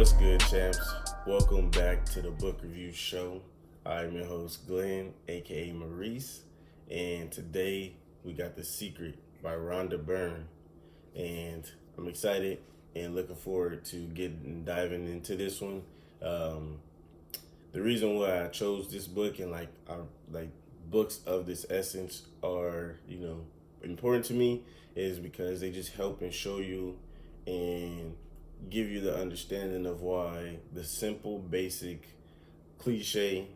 What's good, champs? Welcome back to the book review show. I'm your host, Glenn, aka Maurice, and today we got The Secret by Rhonda Byrne. And I'm excited and looking forward to diving into this one. The reason why I chose this book and like books of this essence are important to me is because they just help and show you and give you the understanding of why the simple, basic, cliche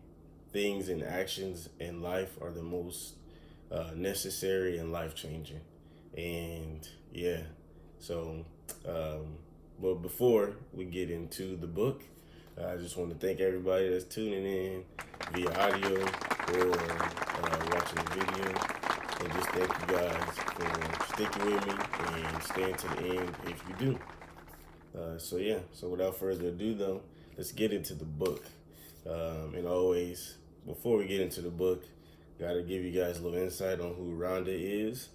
things and actions in life are the most necessary and life-changing. And yeah, so but before we get into the book, I just want to thank everybody that's tuning in via audio or watching the video. And just thank you guys for sticking with me and staying to the end if you do. So without further ado though, let's get into the book. And always, before we get into the book, gotta give you guys a little insight on who Rhonda is.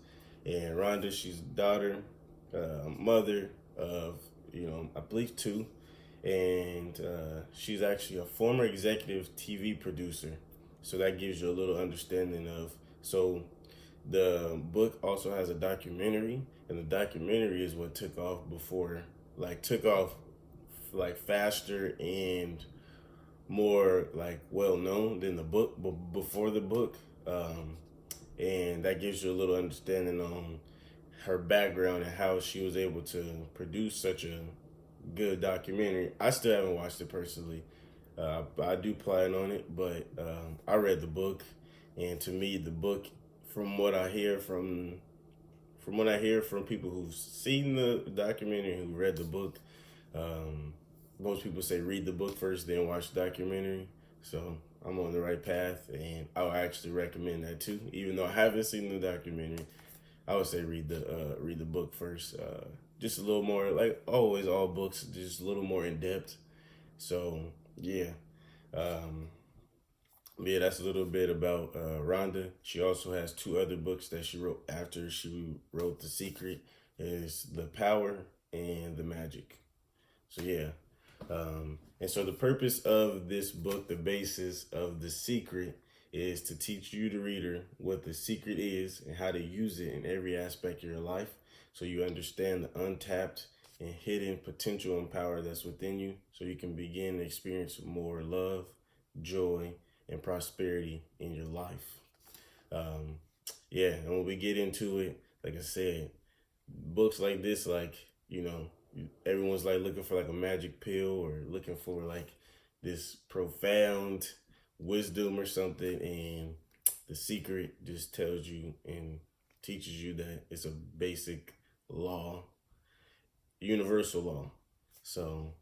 And Rhonda, she's daughter, mother of, I believe two. And she's actually a former executive TV producer. So that gives you a little understanding of, so the book also has a documentary, and the documentary is what took off faster and more like well known than the book, but before the book. And that gives you a little understanding on her background and how she was able to produce such a good documentary. I still haven't watched it personally. I do plan on it, but I read the book, and to me, the book, from what I hear from people who've seen the documentary, who read the book, most people say read the book first, then watch the documentary. So I'm on the right path, and I would actually recommend that too. Even though I haven't seen the documentary, I would say read the book first. Just a little more, like always, all books, just a little more in depth. So yeah. That's a little bit about Rhonda. She also has two other books that she wrote after she wrote The Secret, is The Power and The Magic. So yeah. And so the purpose of this book, the basis of The Secret, is to teach you, the reader, what the secret is and how to use it in every aspect of your life, so you understand the untapped and hidden potential and power that's within you, so you can begin to experience more love, joy, and prosperity in your life. And when we get into it, like I said, books like this, everyone's like looking for like a magic pill or looking for like this profound wisdom or something, and The Secret just tells you and teaches you that it's a basic law, universal law. So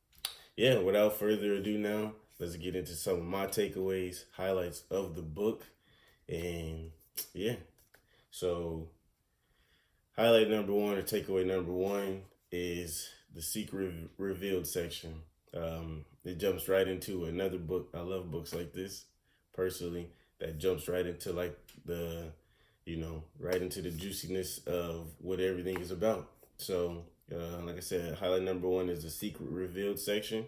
yeah, without further ado now, let's get into some of my takeaways, highlights of the book. And yeah, so highlight number one, or takeaway number one, is the secret revealed section. It jumps right into another book. I love books like this, personally, that jumps right into right into the juiciness of what everything is about. So, like I said, highlight number one is the secret revealed section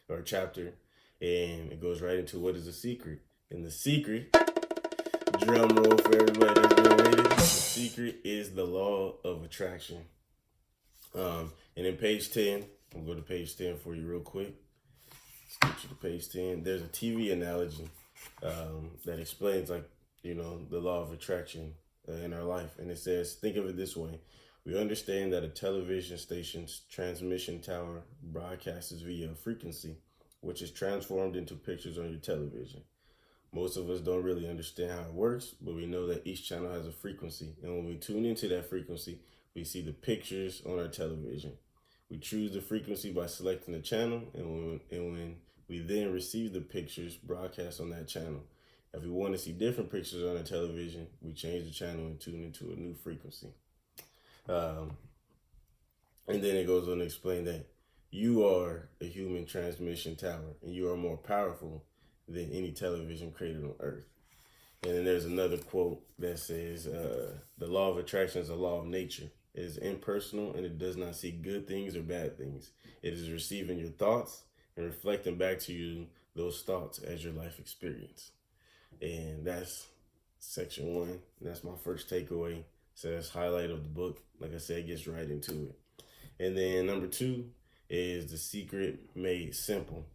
or chapter, and it goes right into what is a secret. And the secret, drum roll for everybody that's been waiting, the secret is the law of attraction. And in page 10, I'll go to page 10 for you real quick. Let's get you to page 10. There's a TV analogy that explains the law of attraction in our life. And it says, think of it this way. We understand that a television station's transmission tower broadcasts via a frequency, which is transformed into pictures on your television. Most of us don't really understand how it works, but we know that each channel has a frequency. And when we tune into that frequency, we see the pictures on our television. We choose the frequency by selecting the channel, and when we then receive the pictures broadcast on that channel. If we want to see different pictures on our television, we change the channel and tune into a new frequency. And then it goes on to explain that you are a human transmission tower, and you are more powerful than any television created on Earth. And then there's another quote that says, the law of attraction is a law of nature. It is impersonal, and it does not see good things or bad things. It is receiving your thoughts and reflecting back to you those thoughts as your life experience. And that's section 1. That's my first takeaway. So that's highlight of the book. Like I said, it gets right into it. And then number 2 is The Secret Made Simple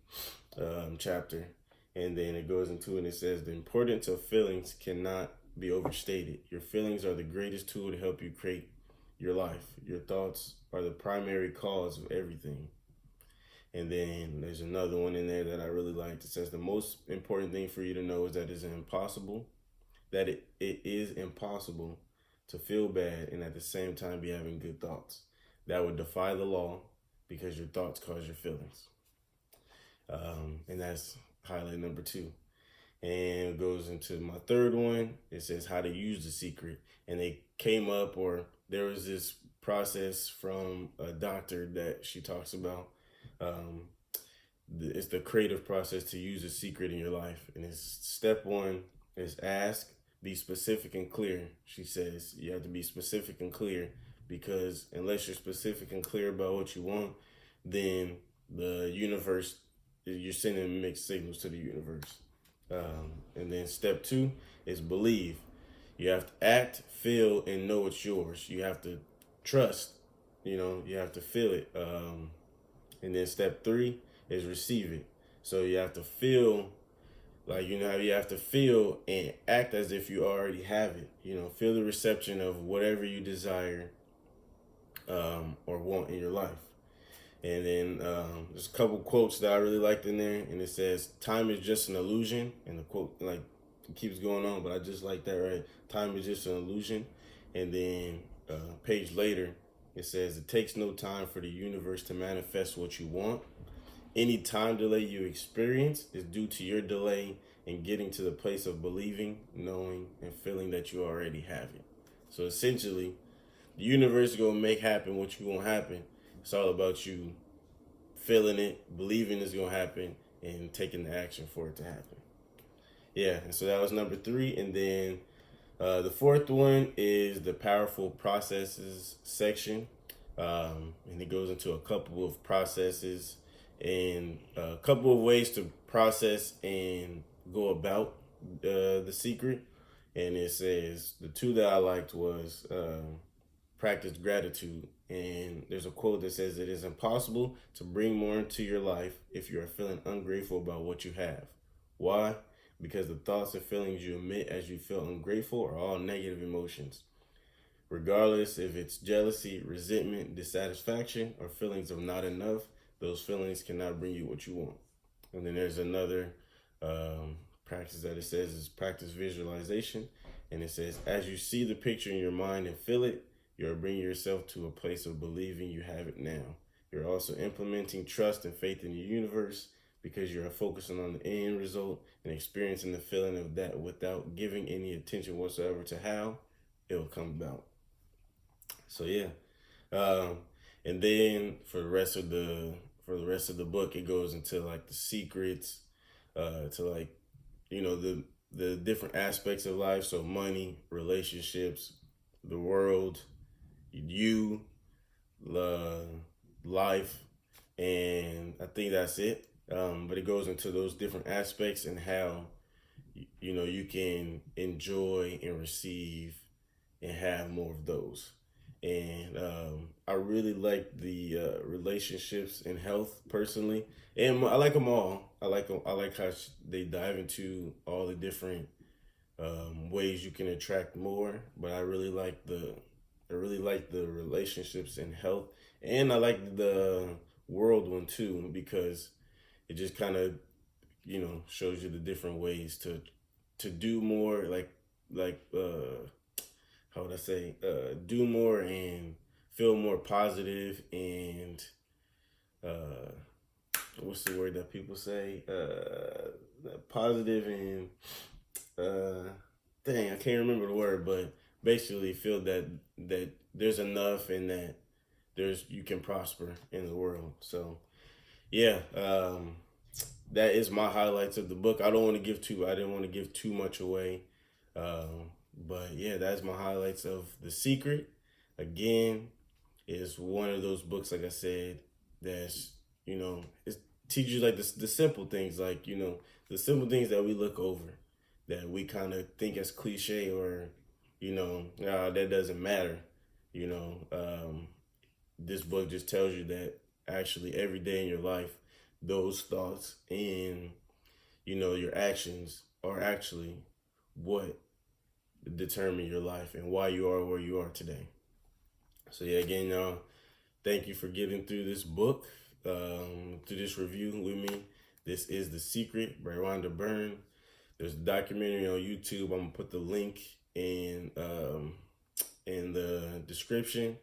chapter. And then it goes into it and it says, the importance of feelings cannot be overstated. Your feelings are the greatest tool to help you create your life. Your thoughts are the primary cause of everything. And then there's another one in there that I really liked. It says the most important thing for you to know is that it is impossible to feel bad and at the same time be having good thoughts. That would defy the law because your thoughts cause your feelings. And that's highlight number 2. And it goes into my third one. It says how to use the secret. And they came up, or there was this process from a doctor that she talks about. It's the creative process to use a secret in your life. And it's step 1 is ask, be specific and clear. She says you have to be specific and clear, because unless you're specific and clear about what you want, then the universe, you're sending mixed signals to the universe. And then step 2 is believe. You have to act, feel, and know it's yours. You have to trust, you have to feel it. And then step 3 is receive it. So you have to feel like, you have to feel and act as if you already have it. Feel the reception of whatever you desire or want in your life. And then there's a couple quotes that I really liked in there. And it says, time is just an illusion. And the quote, it keeps going on, but I just like that, right? Time is just an illusion. And then a page later, it says, it takes no time for the universe to manifest what you want. Any time delay you experience is due to your delay in getting to the place of believing, knowing, and feeling that you already have it. So essentially, the universe is going to make happen what you want to happen. It's all about you feeling it, believing it's going to happen, and taking the action for it to happen. Yeah, and so that was number 3. And then the fourth one is the powerful processes section. And it goes into a couple of processes and a couple of ways to process and go about the secret. And it says the 2 that I liked was practice gratitude. And there's a quote that says, it is impossible to bring more into your life if you are feeling ungrateful about what you have. Why? Because the thoughts and feelings you emit as you feel ungrateful are all negative emotions. Regardless if it's jealousy, resentment, dissatisfaction, or feelings of not enough, those feelings cannot bring you what you want. And then there's another practice that it says is practice visualization. And it says, as you see the picture in your mind and feel it, you're bringing yourself to a place of believing you have it now. You're also implementing trust and faith in the universe because you're focusing on the end result and experiencing the feeling of that without giving any attention whatsoever to how it will come about. So yeah. And then for the rest of the book, it goes into the secrets, to the different aspects of life. So money, relationships, the world, you, life, and I think that's it. But it goes into those different aspects and how you can enjoy and receive and have more of those. And I really like the relationships and health personally, and I like them all. I like how they dive into all the different ways you can attract more. But I really like the relationships and health, and I like the world one too, because it just kind of shows you the different ways to do more, how would I say, do more and feel more positive and what's the word that people say? Positive and I can't remember the word, but basically feel that there's enough and that you can prosper in the world. So yeah, that is my highlights of the book. I didn't want to give too much away. But yeah, that's my highlights of The Secret. Again, it's one of those books, like I said, that's, teach you like the simple things, like, the simple things that we look over, that we kind of think as cliche, or that doesn't matter. You know, this book just tells you that actually every day in your life, those thoughts and your actions are actually what determine your life and why you are where you are today. So yeah, again, y'all, thank you for getting through this book, through this review with me. This is The Secret by Rhonda Byrne. There's a documentary on YouTube. I'm gonna put the link in the description.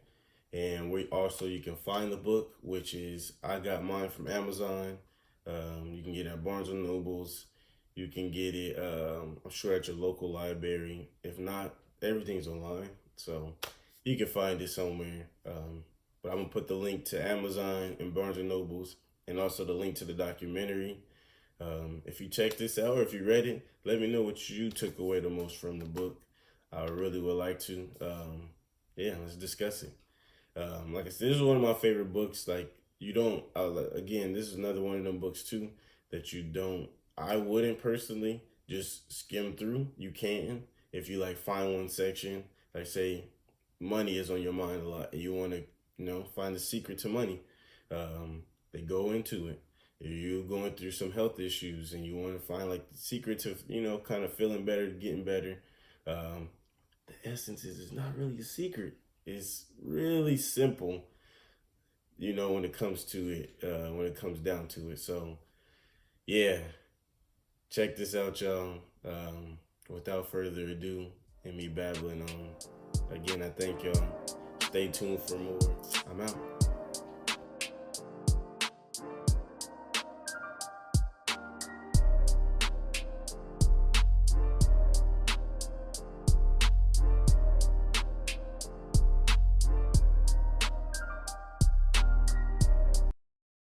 And you can find the book, which is, I got mine from Amazon. You can get it at Barnes and Nobles. You can get it, I'm sure, at your local library. If not, everything's online, so you can find it somewhere. But I'm gonna put the link to Amazon and Barnes and Nobles, and also the link to the documentary. If you check this out, or if you read it, let me know what you took away the most from the book. I really would like to. Yeah, let's discuss it. Like I said, this is one of my favorite books. Like, again, this is another one of them books too that I wouldn't personally just skim through. You can, if you like find one section, like say money is on your mind a lot and you want to, find the secret to money. They go into it. If you're going through some health issues and you want to find like the secret to, kind of feeling better, getting better. The essence is, it's not really a secret. It's really simple, when it comes to it, when it comes down to it. So, yeah, check this out, y'all. Without further ado, and me babbling on, again, I thank y'all. Stay tuned for more. I'm out.